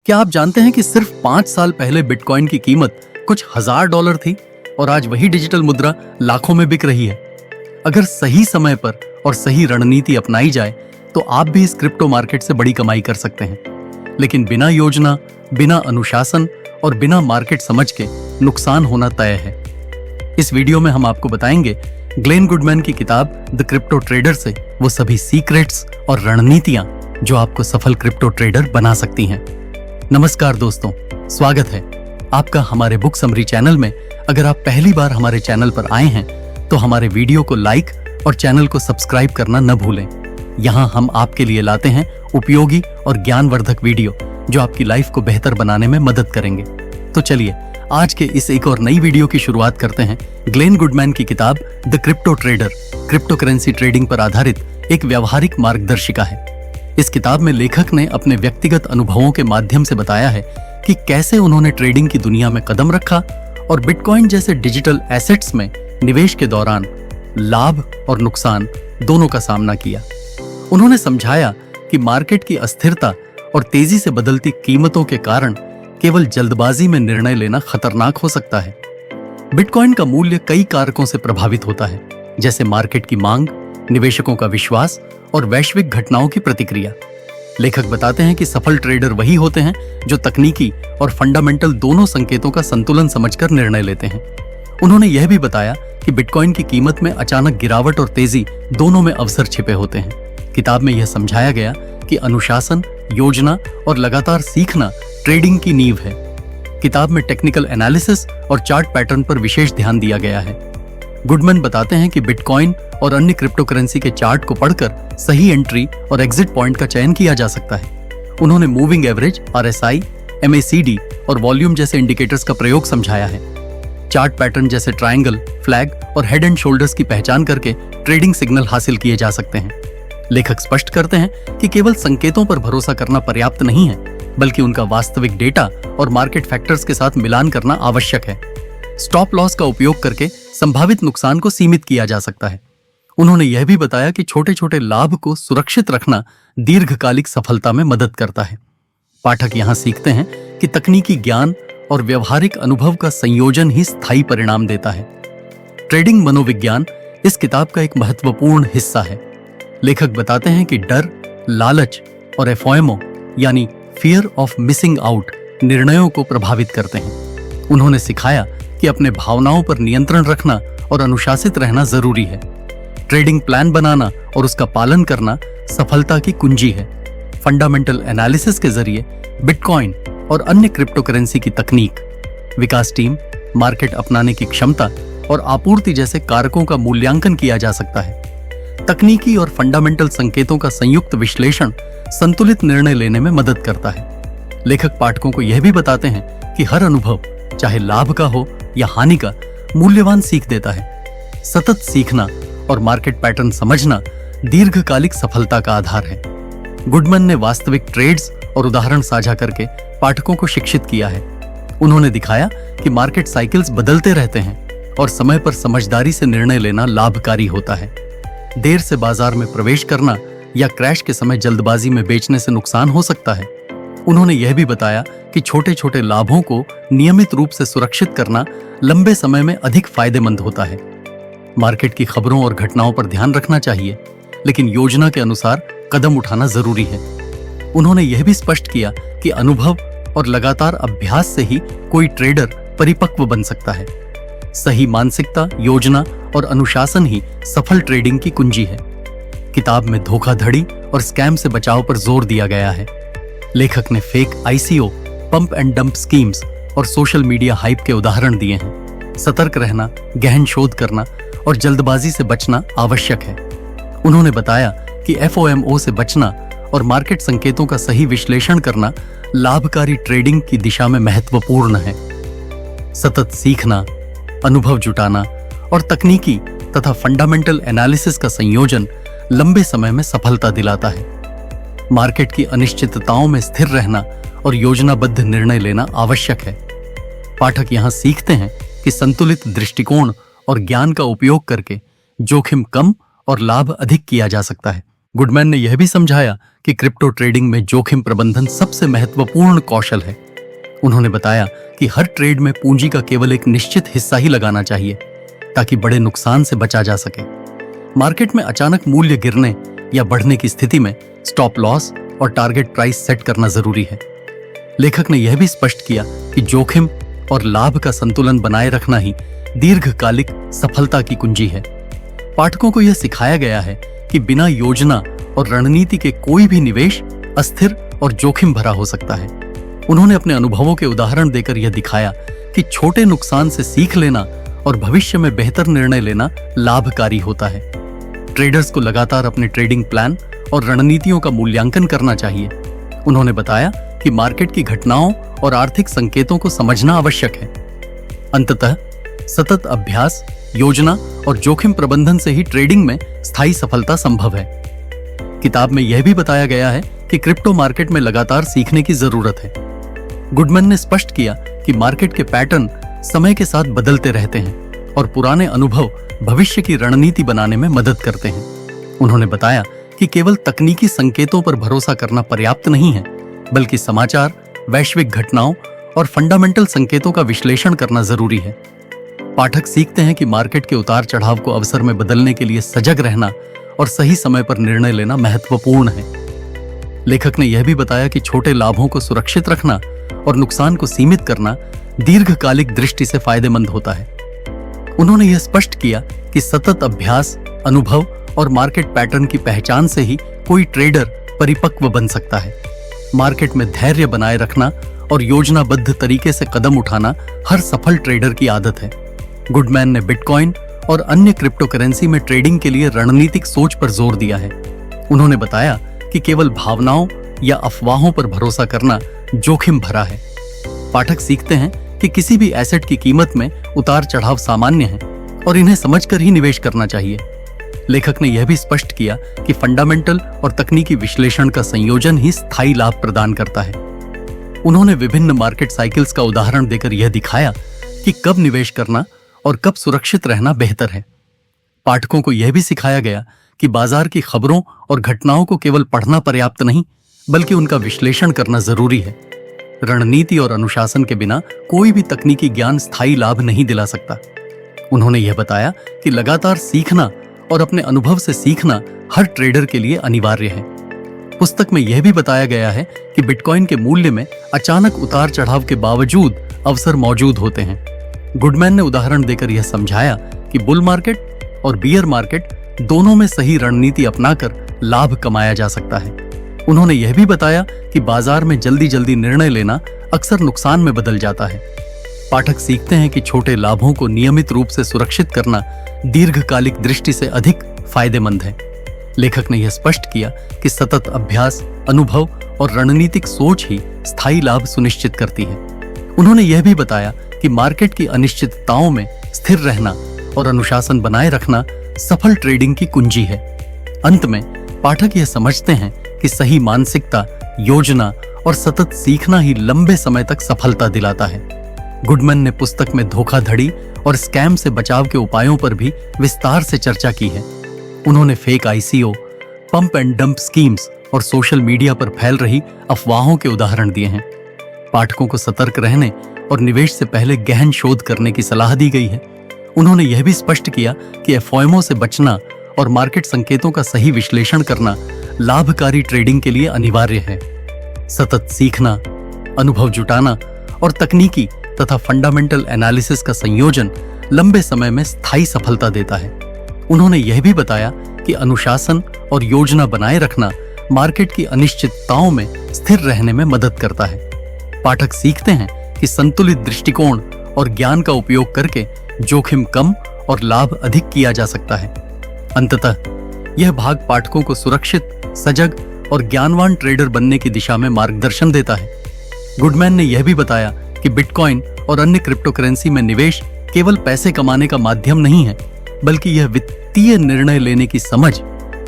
क्या आप जानते हैं कि सिर्फ 5 साल पहले बिटकॉइन की कीमत कुछ $1000 थी और आज वही डिजिटल मुद्रा लाखों में बिक रही है। अगर सही समय पर और सही रणनीति अपनाई जाए तो आप भी इस क्रिप्टो मार्केट से बड़ी कमाई कर सकते हैं। लेकिन बिना योजना, बिना अनुशासन और बिना मार्केट समझ के नुकसान होना तय है। इस वीडियो में हम आपको बताएंगे ग्लेन गुडमैन की किताब द क्रिप्टो ट्रेडर से वो सभी सीक्रेट्स और रणनीतियां जो आपको सफल क्रिप्टो ट्रेडर बना सकती हैं। नमस्कार दोस्तों, स्वागत है आपका हमारे बुक समरी चैनल में। अगर आप पहली बार हमारे चैनल पर आए हैं तो हमारे वीडियो को लाइक और चैनल को सब्सक्राइब करना न भूलें। यहाँ हम आपके लिए लाते हैं उपयोगी और ज्ञानवर्धक वीडियो जो आपकी लाइफ को बेहतर बनाने में मदद करेंगे। तो चलिए आज के इस एक और नई वीडियो की शुरुआत करते हैं। ग्लेन गुडमैन की किताब the crypto trader crypto currency trading पर आधारित एक व्यावहारिक मार्गदर्शिका है। इस किताब में लेखक ने अपने व्यक्तिगत अनुभवों के माध्यम से बताया है कि कैसे उन्होंने ट्रेडिंग की दुनिया में कदम रखा और बिटकॉइन जैसे डिजिटल एसेट्स में निवेश के दौरान लाभ और नुकसान दोनों का सामना किया। उन्होंने समझाया कि मार्केट की अस्थिरता और तेजी से बदलती कीमतों के कारण केवल जल्दबाजी में निर्णय लेना खतरनाक हो सकता है। बिटकॉइन का मूल्य कई कारकों से प्रभावित होता है, जैसे मार्केट की मांग, निवेशकों का विश्वास और वैश्विक घटनाओं की प्रतिक्रिया। लेखक बताते हैं कि सफल ट्रेडर वही होते हैं जो तकनीकी और फंडामेंटल दोनों संकेतों का संतुलन समझकर निर्णय लेते हैं। उन्होंने यह भी बताया कि बिटकॉइन की कीमत में अचानक गिरावट और तेजी दोनों में अवसर छिपे होते हैं। किताब में यह समझाया गया कि अनुशासन, योजना और लगातार सीखना ट्रेडिंग की नींव है। किताब में टेक्निकल एनालिसिस और चार्ट पैटर्न पर विशेष ध्यान दिया गया है। गुडमैन बताते हैं कि बिटकॉइन और अन्य क्रिप्टो करेंसी के चार्ट को पढ़कर सही एंट्री और एग्जिट पॉइंट का चयन किया जा सकता है। उन्होंने मूविंग एवरेज, RSI, MACD और वॉल्यूम जैसे इंडिकेटर्स का प्रयोग समझाया है। चार्ट पैटर्न जैसे ट्रायंगल, फ्लैग और हेड एंड शोल्डर्स की पहचान करके ट्रेडिंग सिग्नल हासिल किए जा सकते हैं। लेखक स्पष्ट करते हैं कि केवल संकेतों पर भरोसा करना पर्याप्त नहीं है, बल्कि उनका वास्तविक डेटा और मार्केट फैक्टर्स के साथ मिलान करना आवश्यक है। स्टॉप लॉस का उपयोग करके संभावित नुकसान को सीमित किया जा सकता है। उन्होंने यह भी बताया कि छोटे छोटे लाभ को सुरक्षित रखना दीर्घकालिक सफलता में मदद करता है। पाठक यहाँ सीखते हैं कि तकनीकी ज्ञान और व्यवहारिक अनुभव का संयोजन ही स्थायी परिणाम देता है। ट्रेडिंग मनोविज्ञान इस किताब का एक महत्वपूर्ण हिस्सा है। लेखक बताते हैं कि डर, लालच और FOMO यानी फियर ऑफ मिसिंग आउट निर्णयों को प्रभावित करते हैं। उन्होंने सिखाया कि अपने भावनाओं पर नियंत्रण रखना और अनुशासित रहना जरूरी है। ट्रेडिंग प्लान बनाना और उसका पालन करना सफलता की कुंजी है। फंडामेंटल एनालिसिस के जरिए बिटकॉइन और अन्य क्रिप्टो करेंसी की तकनीक, विकास टीम, मार्केट अपनाने की क्षमता और आपूर्ति जैसे कारकों का मूल्यांकन किया जा सकता है। तकनीकी और फंडामेंटल संकेतों का संयुक्त विश्लेषण संतुलित निर्णय लेने में मदद करता है। लेखक पाठकों को यह भी बताते हैं कि हर अनुभव, चाहे लाभ का हो या हानि का, मूल्यवान सीख देता है। सतत सीखना और मार्केट पैटर्न समझना दीर्घकालिक सफलता का आधार है। गुडमैन ने वास्तविक ट्रेड्स और उदाहरण साझा करके पाठकों को शिक्षित किया है। उन्होंने दिखाया कि मार्केट साइकिल्स बदलते रहते हैं और समय पर समझदारी से निर्णय लेना लाभकारी होता है। देर से बाजार में प्रवेश करना या क्रैश के समय जल्दबाजी में बेचने से नुकसान हो सकता है। उन्होंने यह भी बताया कि छोटे छोटे लाभों को नियमित रूप से सुरक्षित करना लंबे समय में अधिक फायदेमंद होता है। मार्केट की खबरों और घटनाओं पर ध्यान रखना चाहिए, लेकिन योजना के अनुसार कदम उठाना जरूरी है। उन्होंने यह भी स्पष्ट किया कि अनुभव और लगातार अभ्यास से ही कोई ट्रेडर परिपक्व बन सकता है। सही मानसिकता, योजना और अनुशासन ही सफल ट्रेडिंग की कुंजी है। किताब में धोखाधड़ी और स्कैम से बचाव पर जोर दिया गया है। लेखक ने fake ICO, pump and dump schemes और सोशल मीडिया हाइप के उदाहरण दिए हैं। सतर्क रहना, गहन शोध करना और जल्दबाजी से बचना आवश्यक है। उन्होंने बताया कि FOMO से बचना और मार्केट संकेतों का सही विश्लेषण करना लाभकारी ट्रेडिंग की दिशा में महत्वपूर्ण है। सतत सीखना, अनुभव जुटाना और तकनीकी तथा फंडामेंटल एनालिसिस का संयोजन लंबे समय में सफलता दिलाता है। मार्केट की अनिश्चितताओं में स्थिर रहना और योजनाबद्ध निर्णय लेना आवश्यक है। पाठक यहाँ सीखते हैं कि संतुलित दृष्टिकोण और ज्ञान का उपयोग करके जोखिम कम और लाभ अधिक किया जा सकता है। गुडमैन ने यह भी समझाया कि क्रिप्टो ट्रेडिंग में जोखिम प्रबंधन सबसे महत्वपूर्ण कौशल है। उन्होंने बताया कि हर ट्रेड में पूंजी का केवल एक निश्चित हिस्सा ही लगाना चाहिए ताकि बड़े नुकसान से बचा जा सके। मार्केट में अचानक मूल्य गिरने या बढ़ने की स्थिति में स्टॉप लॉस और टारगेट प्राइस सेट करना जरूरी है। लेखक ने यह भी स्पष्ट किया कि जोखिम और लाभ का संतुलन बनाए रखना ही दीर्घकालिक सफलता की कुंजी है। पाठकों को यह सिखाया गया है कि बिना योजना और रणनीति के कोई भी निवेश अस्थिर और जोखिम भरा हो सकता है। उन्होंने अपने अनुभवों के उदाहरण देकर यह दिखाया कि छोटे नुकसान से सीख लेना और भविष्य में बेहतर निर्णय लेना लाभकारी होता है। ट्रेडर्स को लगातार अपने ट्रेडिंग प्लान और रणनीतियों का मूल्यांकन करना चाहिए। उन्होंने बताया कि मार्केट की घटनाओं और आर्थिक संकेतों को समझना आवश्यक है। अंततः सतत अभ्यास, योजना और जोखिम प्रबंधन से ही ट्रेडिंग में स्थायी सफलता संभव है। किताब में यह भी बताया गया है कि क्रिप्टो मार्केट में लगातार सीखने की जरूरत है। गुडमैन ने स्पष्ट किया कि मार्केट के पैटर्न समय के साथ बदलते रहते हैं और पुराने अनुभव भविष्य की रणनीति बनाने में मदद करते हैं। उन्होंने बताया कि केवल तकनीकी संकेतों पर भरोसा करना पर्याप्त नहीं है, बल्कि समाचार, वैश्विक घटनाओं और फंडामेंटल संकेतों का विश्लेषण करना जरूरी है। पाठक सीखते हैं कि मार्केट के उतार चढ़ाव को अवसर में बदलने के लिए सजग रहना और सही समय पर निर्णय लेना महत्वपूर्ण है। लेखक ने यह भी बताया कि छोटे लाभों को सुरक्षित रखना और नुकसान को सीमित करना दीर्घकालिक दृष्टि से फायदेमंद होता है। उन्होंने यह स्पष्ट किया कि सतत अभ्यास, अनुभव और मार्केट पैटर्न की पहचान से ही कोई ट्रेडर परिपक्व बन सकता है। मार्केट में धैर्य बनाए रखना और योजनाबद्ध तरीके से कदम उठाना हर सफल ट्रेडर की आदत है। गुडमैन ने बिटकॉइन और अन्य क्रिप्टो करेंसी में ट्रेडिंग के लिए रणनीतिक सोच पर जोर दिया है। उन्होंने बताया कि केवल भावनाओं या अफवाहों पर भरोसा करना जोखिम भरा है। पाठक सीखते हैं कि किसी भी एसेट की कीमत में उतार चढ़ाव सामान्य है और इन्हें समझकर ही निवेश करना चाहिए। लेखक ने यह भी स्पष्ट किया कि फंडामेंटल और तकनीकी विश्लेषण का संयोजन ही स्थायी लाभ प्रदान करता है। उन्होंने विभिन्न मार्केट साइकिल्स का उदाहरण देकर यह दिखाया कि कब निवेश करना और कब सुरक्षित रहना बेहतर है। पाठकों को यह भी सिखाया गया कि बाजार की खबरों और घटनाओं को केवल पढ़ना पर्याप्त नहीं, बल्कि उनका विश्लेषण करना जरूरी है। रणनीति और अनुशासन के बिना कोई भी तकनीकी ज्ञान स्थायी लाभ नहीं दिला सकता। उन्होंने यह बताया कि लगातार सीखना और अपने अनुभव से सीखना हर ट्रेडर के लिए अनिवार्य है। पुस्तक में यह भी बताया गया है कि बिटकॉइन के मूल्य में अचानक उतार चढ़ाव के बावजूद अवसर मौजूद होते हैं। गुडमैन ने उदाहरण देकर यह समझाया कि बुल मार्केट और बियर मार्केट दोनों में सही रणनीति अपनाकर लाभ कमाया जा सकता है। उन्होंने यह भी बताया कि बाजार में जल्दी जल्दी निर्णय लेना अक्सर नुकसान में बदल जाता है। पाठक सीखते हैं कि छोटे लाभों को नियमित रूप से सुरक्षित करना दीर्घकालिक दृष्टि से अधिक फायदेमंद है। लेखक ने यह स्पष्ट किया कि सतत अभ्यास, अनुभव और रणनीतिक सोच ही स्थायी लाभ सुनिश्चित करती है। उन्होंने यह भी बताया कि मार्केट की अनिश्चितताओं में स्थिर रहना और अनुशासन बनाए रखना सफल ट्रेडिंग की कुंजी है। अंत में पाठक यह समझते हैं कि सही मानसिकता, योजना और सतत सीखना ही लंबे समय तक सफलता दिलाता है। गुडमैन ने पुस्तक में धोखाधड़ी और स्कैम से बचाव के उपायों पर भी विस्तार से चर्चा की है। उन्होंने fake ICO, pump and dump schemes और सोशल मीडिया पर फैल रही अफवाहों के उदाहरण दिए हैं। पाठकों को सतर्क रहने और निवेश से पहले गहन शोध करने की सलाह दी गई है। उन्होंने यह भी स्पष्ट किया कि एफओएमओ से बचना और मार्केट संकेतों का सही विश्लेषण करना लाभकारी ट्रेडिंग के लिए अनिवार्य है। सतत सीखना, अनुभव जुटाना और तकनीकी तथा फंडामेंटल एनालिसिस का संयोजन लंबे समय में स्थायी सफलता देता है। उन्होंने यह भी बताया कि अनुशासन और योजना बनाए रखना मार्केट की अनिश्चितताओं में स्थिर रहने में मदद करता है। पाठक सीखते हैं कि संतुलित दृष्टिकोण और ज्ञान का उपयोग करके जोखिम कम और लाभ अधिक किया जा सकता है। अंततः यह भाग पाठकों को सुरक्षित, सजग और ज्ञानवान ट्रेडर बनने की दिशा में मार्गदर्शन देता है। गुडमैन ने यह भी बताया कि बिटकॉइन और अन्य क्रिप्टो करेंसी में निवेश केवल पैसे कमाने का माध्यम नहीं है, बल्कि यह वित्तीय निर्णय लेने की समझ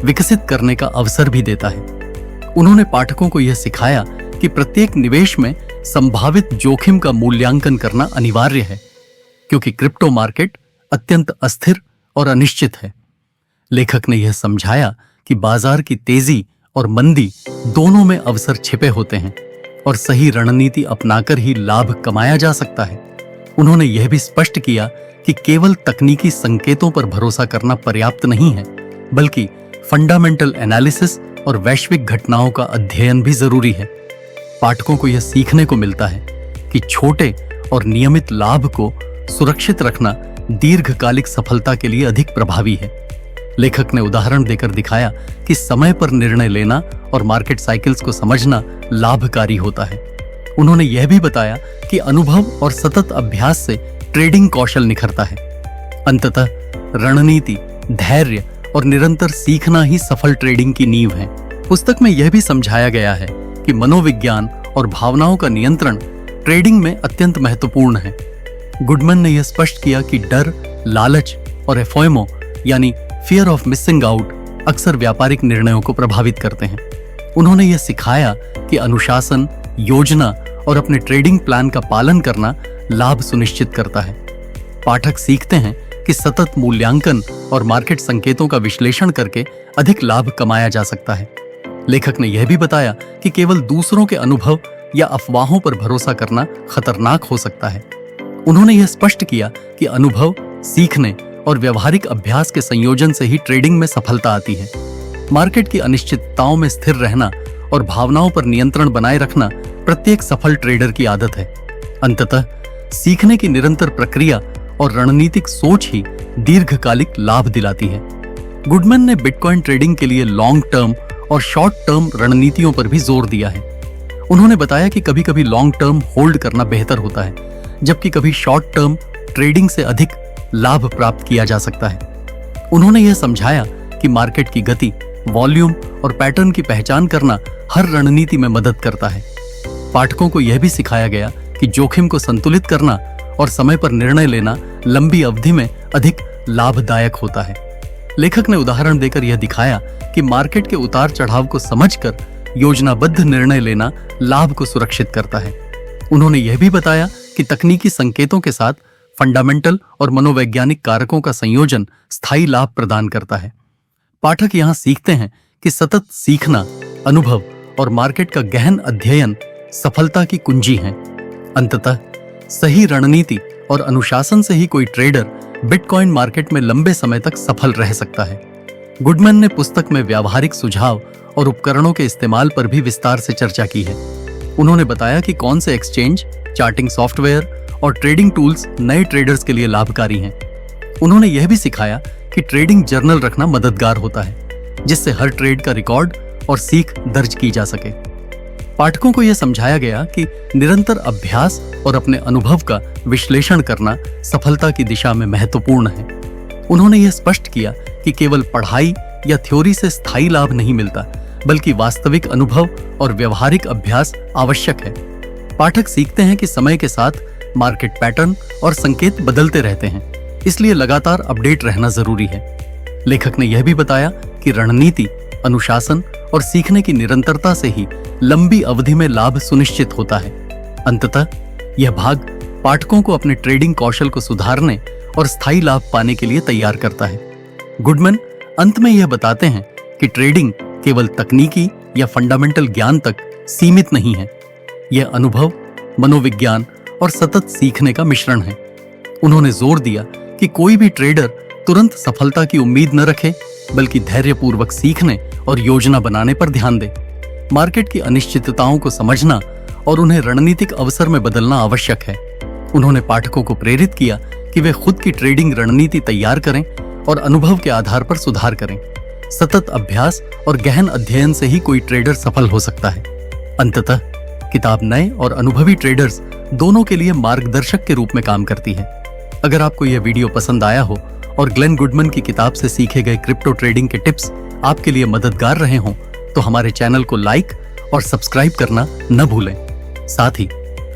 विकसित करने का अवसर भी देता है। उन्होंने पाठकों को यह सिखाया कि प्रत्येक निवेश में संभावित जोखिम का मूल्यांकन करना अनिवार्य है, क्योंकि क्रिप्टो मार्केट अत्यंत अस्थिर और अनिश्चित है। लेखक ने यह समझाया कि बाजार की तेजी और मंदी दोनों में अवसर छिपे होते हैं और सही रणनीति अपनाकर ही लाभ कमाया जा सकता है। उन्होंने यह भी स्पष्ट किया कि केवल तकनीकी संकेतों पर भरोसा करना पर्याप्त नहीं है, बल्कि फंडामेंटल एनालिसिस और वैश्विक घटनाओं का अध्ययन भी जरूरी है। पाठकों को यह सीखने को मिलता है कि छोटे और नियमित लाभ को सुरक्षित रखना दीर्घकालिक सफलता के लिए अधिक प्रभावी है। लेखक ने उदाहरण देकर दिखाया कि समय पर निर्णय लेना और मार्केट साइकिल्स को समझना लाभकारी होता है। उन्होंने यह भी बताया कि अनुभव और सतत अभ्यास से ट्रेडिंग कौशल निखरता है। अंततः रणनीति, धैर्य और निरंतर सीखना ही सफल ट्रेडिंग की नींव है। पुस्तक में यह भी समझाया गया है कि मनोविज्ञान और भावनाओं का नियंत्रण ट्रेडिंग में अत्यंत महत्वपूर्ण है। गुडमैन ने यह स्पष्ट किया कि डर, लालच और एफोइमो यानी फियर ऑफ मिसिंग आउट अक्सर व्यापारिक निर्णयों को प्रभावित करते हैं। उन्होंने यह सिखाया कि अनुशासन, योजना और अपने ट्रेडिंग प्लान का पालन करना लाभ सुनिश्चित करता है। पाठक सीखते हैं कि सतत मूल्यांकन और मार्केट संकेतों का विश्लेषण करके अधिक लाभ कमाया जा सकता है। लेखक ने यह भी बताया कि केवल दूसरों के अनुभव या अफवाहों पर भरोसा करना खतरनाक हो सकता है। उन्होंने यह स्पष्ट किया कि अनुभव, सीखने और व्यवहारिक अभ्यास के संयोजन से ही ट्रेडिंग में सफलता आती है। मार्केट की अनिश्चितताओं में स्थिर रहना और भावनाओं पर नियंत्रण बनाए रखना प्रत्येक सफल ट्रेडर की आदत है। अंततः सीखने की निरंतर प्रक्रिया और रणनीतिक सोच ही दीर्घकालिक लाभ दिलाती है। गुडमैन ने बिटकॉइन ट्रेडिंग के लिए लॉन्ग टर्म और शॉर्ट टर्म रणनीतियों पर भी जोर दिया है। उन्होंने बताया कि कभी-कभी लॉन्ग टर्म होल्ड करना बेहतर होता है, जबकि कभी शॉर्ट टर्म ट्रेडिंग से अधिक लाभ प्राप्त किया जा सकता है। उन्होंने यह समझाया कि मार्केट की गति, वॉल्यूम और पैटर्न की पहचान करना हर रणनीति में मदद करता है। पाठकों को यह भी सिखाया गया कि जोखिम को संतुलित करना और समय पर निर्णय लेना लंबी अवधि में अधिक लाभदायक होता है। लेखक ने उदाहरण देकर यह दिखाया कि मार्केट के उतार चढ़ाव को समझकर योजनाबद्ध निर्णय लेना लाभ को सुरक्षित करता है। उन्होंने यह भी बताया कि तकनीकी संकेतों के साथ फंडामेंटल और मनोवैज्ञानिक कारकों का संयोजन स्थायी लाभ प्रदान करता है। पाठक यहां सीखते हैं कि सतत सीखना, अनुभव और मार्केट का गहन अध्ययन सफलता की कुंजी हैं। अंततः सही रणनीति और अनुशासन से ही कोई ट्रेडर बिटकॉइन मार्केट में लंबे समय तक सफल रह सकता है। गुडमैन ने पुस्तक में व्यावहारिक सुझाव और उपकरणों के इस्तेमाल पर भी विस्तार से चर्चा की है। उन्होंने बताया कि कौन से एक्सचेंज, चार्टिंग सॉफ्टवेयर और ट्रेडिंग टूल्स नए ट्रेडर्स के लिए लाभकारी हैं। उन्होंने यह भी सिखाया कि ट्रेडिंग जर्नल रखना मददगार होता है, जिससे हर ट्रेड का रिकॉर्ड और सीख दर्ज की जा सके। पाठकों को यह समझाया गया कि निरंतर अभ्यास और अपने अनुभव का विश्लेषण करना सफलता की दिशा में महत्वपूर्ण है। उन्होंने यह स्पष्ट किया कि केवल पढ़ाई या थ्योरी से स्थायी लाभ नहीं मिलता, बल्कि वास्तविक अनुभव और व्यवहारिक अभ्यास आवश्यक है। पाठक सीखते हैं कि समय के साथ मार्केट पैटर्न और संकेत बदलते रहते हैं, इसलिए लगातार अपडेट रहना जरूरी है। लेखक ने यह भी बताया कि रणनीति, अनुशासन और सीखने की निरंतरता से ही लंबी अवधि में लाभ सुनिश्चित होता है। अंततः यह भाग पाठकों को अपने ट्रेडिंग कौशल को सुधारने और स्थायी लाभ पाने के लिए तैयार करता है। गुडमैन अंत में यह बताते हैं कि ट्रेडिंग केवल तकनीकी या फंडामेंटल ज्ञान तक सीमित नहीं है। यह अनुभव, मनोविज्ञान और सतत सीखने का मिश्रण है। उन्होंने जोर दिया कि कोई भी ट्रेडर तुरंत सफलता की उम्मीद न रखे, बल्कि धैर्यपूर्वक सीखने और योजना बनाने पर ध्यान दे। मार्केट की अनिश्चितताओं को समझना और उन्हें रणनीतिक अवसर में बदलना आवश्यक है। उन्होंने पाठकों को प्रेरित किया कि वे खुद की ट्रेडिंग रणनीति तैयार करें और अनुभव के आधार पर सुधार करें। सतत अभ्यास और गहन अध्ययन से ही कोई ट्रेडर सफल हो सकता है। अंततः किताब नए और अनुभवी ट्रेडर्स दोनों के लिए मार्गदर्शक के रूप में काम करती है। अगर आपको यह वीडियो पसंद आया हो और ग्लेन गुडमैन की किताब से सीखे गए क्रिप्टो ट्रेडिंग के टिप्स आपके लिए मददगार रहे हों, तो हमारे चैनल को लाइक और सब्सक्राइब करना न भूलें। साथ ही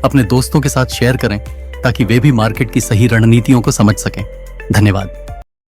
अपने दोस्तों के साथ शेयर करें ताकि वे भी मार्केट की सही रणनीतियों को समझ सकें। धन्यवाद।